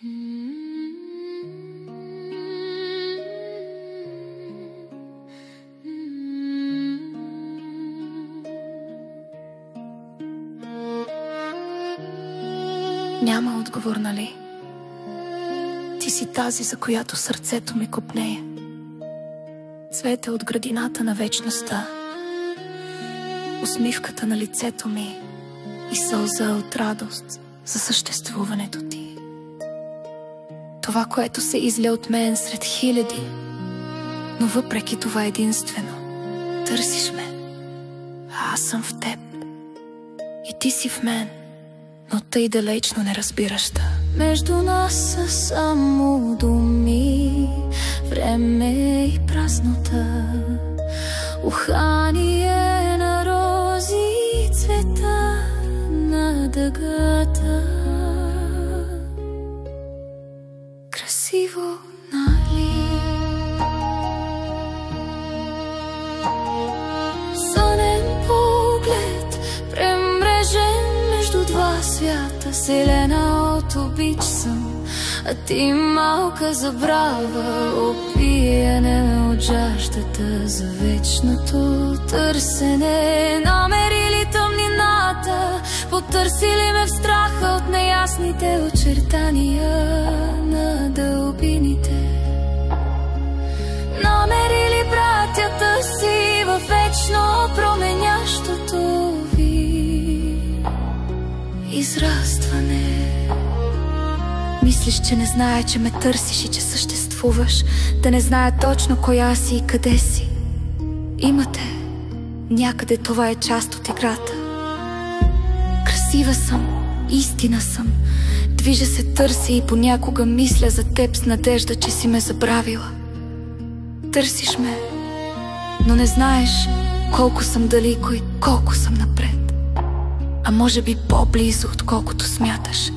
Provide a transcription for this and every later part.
Няма отговор, нали? Ти си тази, за която сърцето ми копнее. Цвете от градината на вечността, усмивката на лицето ми и сълза от радост за съществуването ти. Това, което се изля от мен сред хиляди, но въпреки това единствено търсиш ме. А аз съм в теб и ти си в мен, но тъй далечно не разбираш да. Между нас са само думи, време и празнота, ухание на рози и цвета на дъгата. Красиво, нали? Сънен поглед, премрежен между два свята, селена от обич съм, а ти малка забрава, опиене от жаждата за вечното търсене. Намерили тъмнината, потърсили ме в страха от неясните очертания на дълбините. Намерили братята си във вечно променящото ви израстване. Мислиш, че не знае, че ме търсиш и че съществуваш, да не знае точно коя си и къде си. Имате някъде, това е част от играта. Красива съм, истина съм, движа се, търся и понякога мисля за теб с надежда, че си ме забравила. Търсиш ме, но не знаеш колко съм далеко и колко съм напред. А може би по-близо, отколкото смяташ,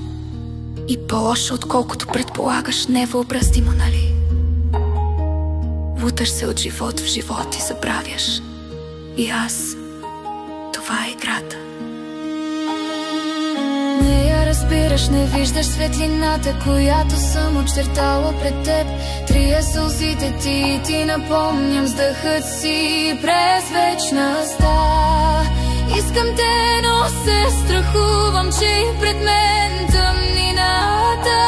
и по-лошо, отколкото предполагаш. Невъобразимо, нали? Луташ се от живот в живот и забравяш. И аз, това е играта. Не я разбираш, не виждаш светлината, която съм очертала пред теб. Трия сълзите ти и ти напомням с дъхът си през вечността. Искам те, но се страхувам, че и пред мен тъмнината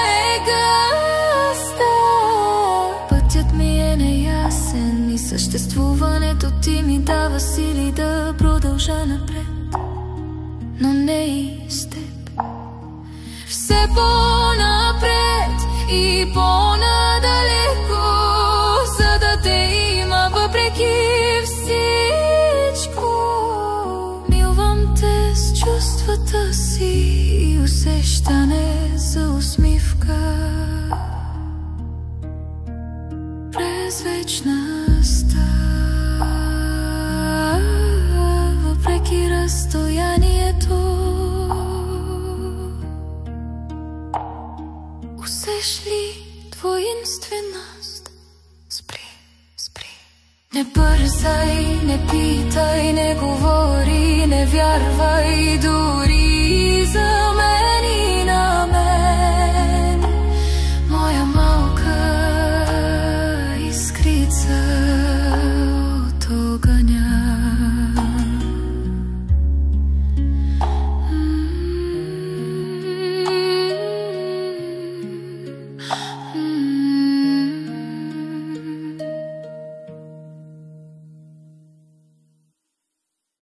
е гъста. Пътят ми е неясен и съществуването ти ми дава сили да продължа напред, но не и с теб. Все по-напред и по-надалеко, за да те има въпреки всичко. Милвам те с чувствата си и усещане за усмивка през вечността. Въпреки разстоянието, усеш ли двоинственост? Спри, спри. Не бързай, не питай, не говори, не вярвай дори за мен.